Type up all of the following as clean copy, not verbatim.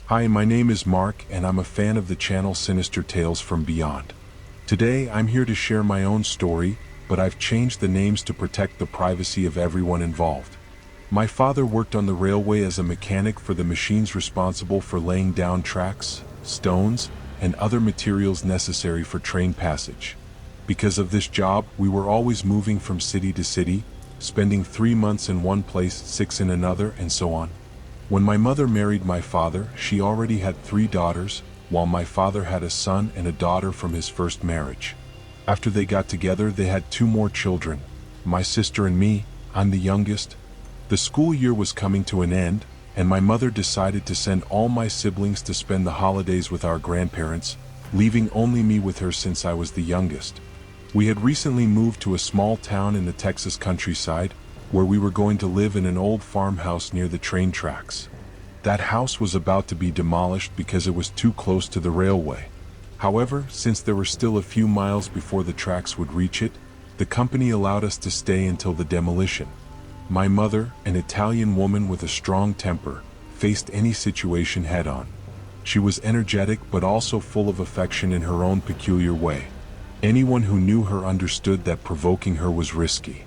Hi, my name is Mark and I'm a fan of the channel Sinister Tales from Beyond. Today I'm here to share my own story, but I've changed the names to protect the privacy of everyone involved. My father worked on the railway as a mechanic for the machines responsible for laying down tracks, stones, and other materials necessary for train passage. Because of this job, we were always moving from city to city, spending 3 months in one place, 6 in another, and so on. When my mother married my father, she already had 3 daughters, while my father had a son and a daughter from his first marriage. After they got together, they had 2 more children, my sister and me. I'm the youngest. The school year was coming to an end, and my mother decided to send all my siblings to spend the holidays with our grandparents, leaving only me with her since I was the youngest. We had recently moved to a small town in the Texas countryside, where we were going to live in an old farmhouse near the train tracks. That house was about to be demolished because it was too close to the railway. However, since there were still a few miles before the tracks would reach it, the company allowed us to stay until the demolition. My mother, an Italian woman with a strong temper, faced any situation head-on. She was energetic but also full of affection in her own peculiar way. Anyone who knew her understood that provoking her was risky.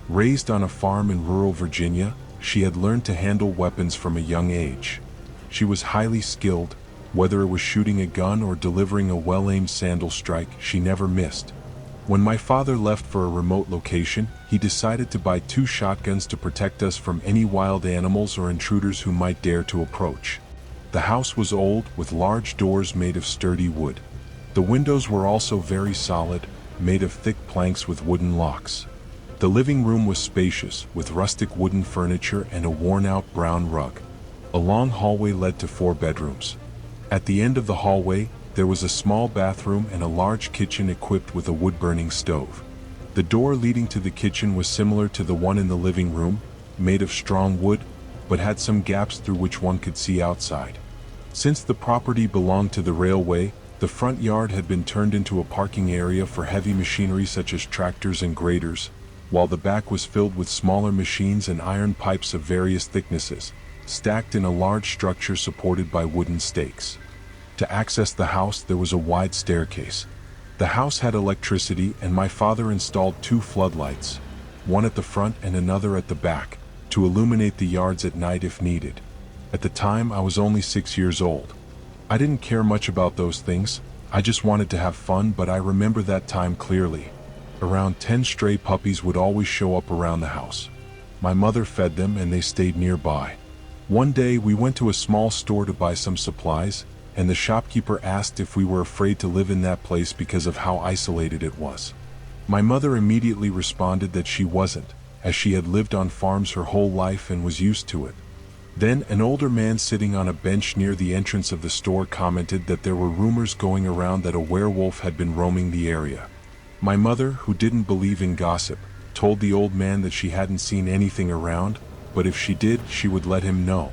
Raised on a farm in rural Virginia, she had learned to handle weapons from a young age. She was highly skilled. Whether it was shooting a gun or delivering a well-aimed sandal strike, she never missed. When my father left for a remote location, he decided to buy 2 shotguns to protect us from any wild animals or intruders who might dare to approach. The house was old, with large doors made of sturdy wood. The windows were also very solid, made of thick planks with wooden locks. The living room was spacious, with rustic wooden furniture and a worn-out brown rug. A long hallway led to 4 bedrooms. At the end of the hallway, there was a small bathroom and a large kitchen equipped with a wood-burning stove. The door leading to the kitchen was similar to the one in the living room, made of strong wood, but had some gaps through which one could see outside. Since the property belonged to the railway, the front yard had been turned into a parking area for heavy machinery such as tractors and graders, while the back was filled with smaller machines and iron pipes of various thicknesses, stacked in a large structure supported by wooden stakes. To access the house, there was a wide staircase. The house had electricity, and my father installed 2 floodlights, one at the front and another at the back, to illuminate the yards at night if needed. At the time, I was only 6 years old. I didn't care much about those things. I just wanted to have fun, but I remember that time clearly. Around 10 stray puppies would always show up around the house. My mother fed them and they stayed nearby. One day we went to a small store to buy some supplies, and the shopkeeper asked if we were afraid to live in that place because of how isolated it was. My mother immediately responded that she wasn't, as she had lived on farms her whole life and was used to it. Then an older man sitting on a bench near the entrance of the store commented that there were rumors going around that a werewolf had been roaming the area. My mother, who didn't believe in gossip, told the old man that she hadn't seen anything around, but if she did, she would let him know.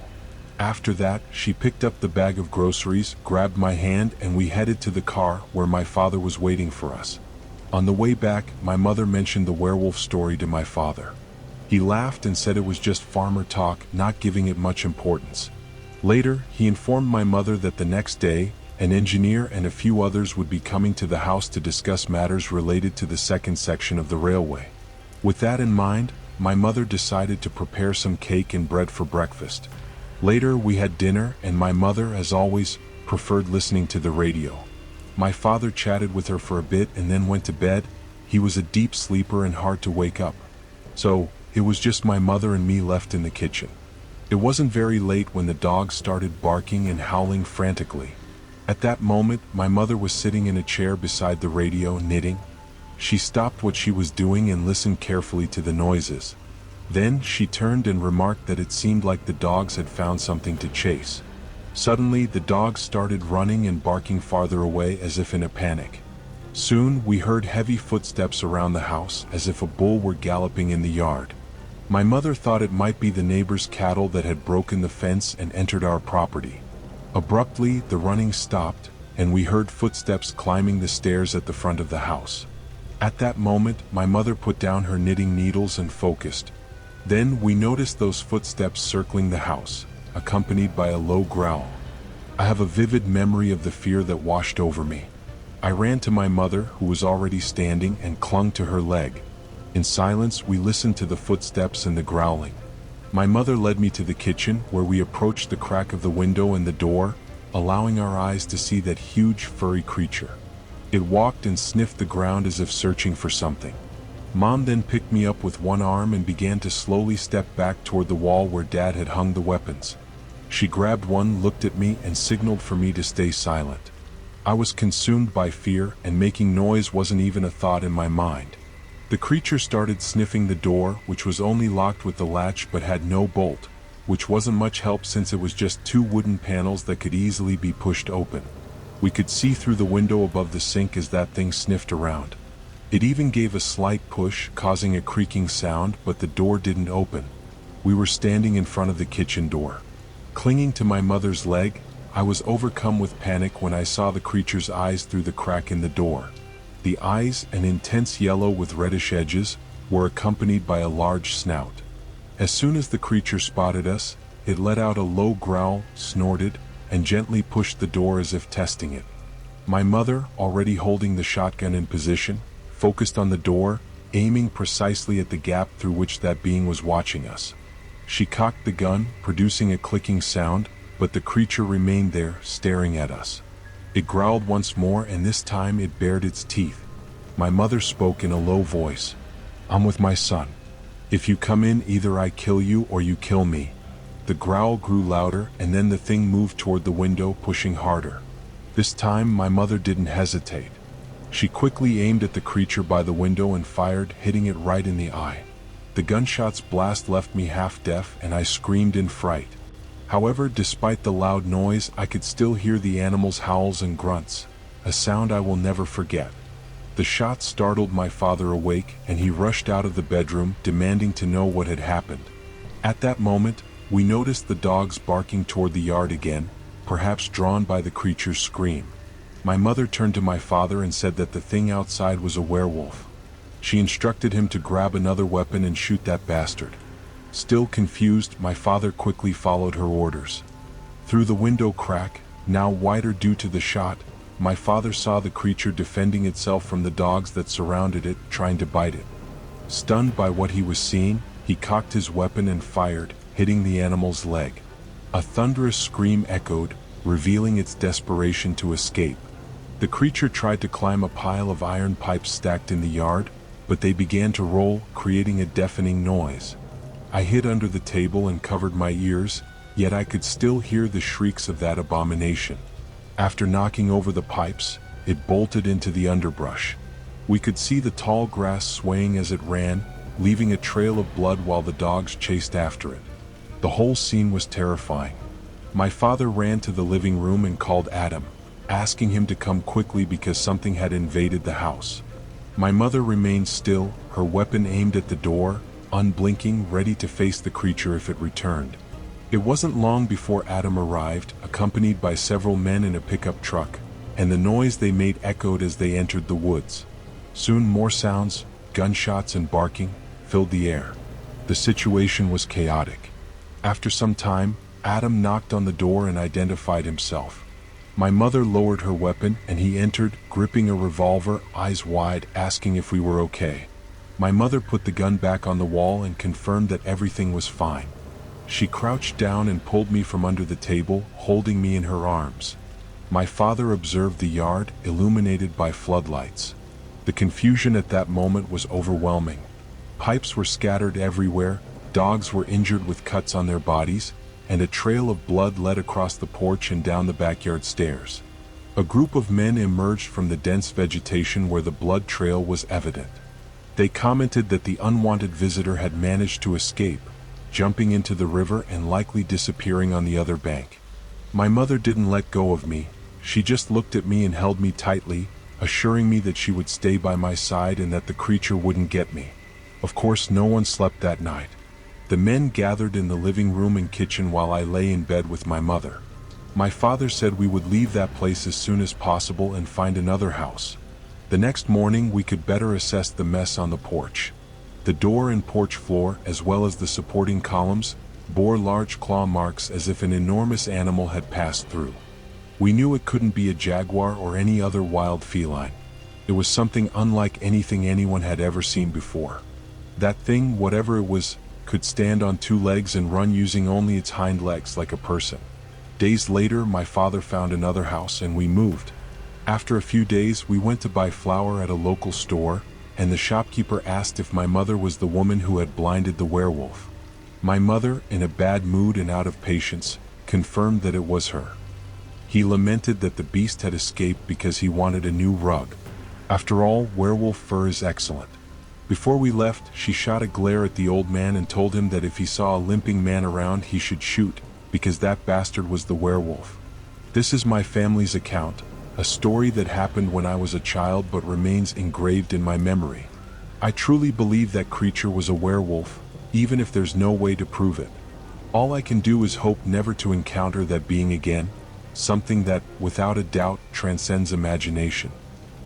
After that, she picked up the bag of groceries, grabbed my hand, and we headed to the car where my father was waiting for us. On the way back, my mother mentioned the werewolf story to my father. He laughed and said it was just farmer talk, not giving it much importance. Later, he informed my mother that the next day, an engineer and a few others would be coming to the house to discuss matters related to the second section of the railway. With that in mind, my mother decided to prepare some cake and bread for breakfast. Later, we had dinner, and my mother, as always, preferred listening to the radio. My father chatted with her for a bit and then went to bed. He was a deep sleeper and hard to wake up. So, it was just my mother and me left in the kitchen. It wasn't very late when the dogs started barking and howling frantically. At that moment, my mother was sitting in a chair beside the radio, knitting. She stopped what she was doing and listened carefully to the noises. Then she turned and remarked that it seemed like the dogs had found something to chase. Suddenly, the dogs started running and barking farther away as if in a panic. Soon, we heard heavy footsteps around the house as if a bull were galloping in the yard. My mother thought it might be the neighbor's cattle that had broken the fence and entered our property. Abruptly, the running stopped, and we heard footsteps climbing the stairs at the front of the house. At that moment, my mother put down her knitting needles and focused. Then we noticed those footsteps circling the house, accompanied by a low growl. I have a vivid memory of the fear that washed over me. I ran to my mother, who was already standing, and clung to her leg. In silence, we listened to the footsteps and the growling. My mother led me to the kitchen, where we approached the crack of the window and the door, allowing our eyes to see that huge furry creature. It walked and sniffed the ground as if searching for something. Mom then picked me up with one arm and began to slowly step back toward the wall where Dad had hung the weapons. She grabbed one, looked at me, and signaled for me to stay silent. I was consumed by fear, and making noise wasn't even a thought in my mind. The creature started sniffing the door, which was only locked with the latch but had no bolt, which wasn't much help since it was just two wooden panels that could easily be pushed open. We could see through the window above the sink as that thing sniffed around. It even gave a slight push, causing a creaking sound, but the door didn't open. We were standing in front of the kitchen door. Clinging to my mother's leg, I was overcome with panic when I saw the creature's eyes through the crack in the door. The eyes, an intense yellow with reddish edges, were accompanied by a large snout. As soon as the creature spotted us, it let out a low growl, snorted, and gently pushed the door as if testing it. My mother, already holding the shotgun in position, focused on the door, aiming precisely at the gap through which that being was watching us. She cocked the gun, producing a clicking sound, but the creature remained there, staring at us. It growled once more, and this time it bared its teeth. My mother spoke in a low voice. "I'm with my son. If you come in, either I kill you or you kill me." The growl grew louder, and then the thing moved toward the window, pushing harder. This time, my mother didn't hesitate. She quickly aimed at the creature by the window and fired, hitting it right in the eye. The gunshot's blast left me half deaf, and I screamed in fright. However, despite the loud noise, I could still hear the animal's howls and grunts, a sound I will never forget. The shot startled my father awake, and he rushed out of the bedroom, demanding to know what had happened. At that moment, we noticed the dogs barking toward the yard again, perhaps drawn by the creature's scream. My mother turned to my father and said that the thing outside was a werewolf. She instructed him to grab another weapon and shoot that bastard. Still confused, my father quickly followed her orders. Through the window crack, now wider due to the shot, my father saw the creature defending itself from the dogs that surrounded it, trying to bite it. Stunned by what he was seeing, he cocked his weapon and fired, hitting the animal's leg. A thunderous scream echoed, revealing its desperation to escape. The creature tried to climb a pile of iron pipes stacked in the yard, but they began to roll, creating a deafening noise. I hid under the table and covered my ears, yet I could still hear the shrieks of that abomination. After knocking over the pipes, it bolted into the underbrush. We could see the tall grass swaying as it ran, leaving a trail of blood while the dogs chased after it. The whole scene was terrifying. My father ran to the living room and called Adam, asking him to come quickly because something had invaded the house. My mother remained still, her weapon aimed at the door, unblinking, ready to face the creature if it returned. It wasn't long before Adam arrived, accompanied by several men in a pickup truck, and the noise they made echoed as they entered the woods. Soon more sounds, gunshots and barking, filled the air. The situation was chaotic. After some time, Adam knocked on the door and identified himself. My mother lowered her weapon and he entered, gripping a revolver, eyes wide, asking if we were okay. My mother put the gun back on the wall and confirmed that everything was fine. She crouched down and pulled me from under the table, holding me in her arms. My father observed the yard, illuminated by floodlights. The confusion at that moment was overwhelming. Pipes were scattered everywhere, dogs were injured with cuts on their bodies, and a trail of blood led across the porch and down the backyard stairs. A group of men emerged from the dense vegetation where the blood trail was evident. They commented that the unwanted visitor had managed to escape, jumping into the river and likely disappearing on the other bank. My mother didn't let go of me. She just looked at me and held me tightly, assuring me that she would stay by my side and that the creature wouldn't get me. Of course, no one slept that night. The men gathered in the living room and kitchen while I lay in bed with my mother. My father said we would leave that place as soon as possible and find another house. The next morning we could better assess the mess on the porch. The door and porch floor, as well as the supporting columns, bore large claw marks as if an enormous animal had passed through. We knew it couldn't be a jaguar or any other wild feline. It was something unlike anything anyone had ever seen before. That thing, whatever it was, could stand on two legs and run using only its hind legs like a person. Days later, my father found another house and we moved. After a few days, we went to buy flour at a local store, and the shopkeeper asked if my mother was the woman who had blinded the werewolf. My mother, in a bad mood and out of patience, confirmed that it was her. He lamented that the beast had escaped because he wanted a new rug. After all, werewolf fur is excellent. Before we left, she shot a glare at the old man and told him that if he saw a limping man around, he should shoot, because that bastard was the werewolf. This is my family's account, a story that happened when I was a child but remains engraved in my memory. I truly believe that creature was a werewolf, even if there's no way to prove it. All I can do is hope never to encounter that being again, something that, without a doubt, transcends imagination.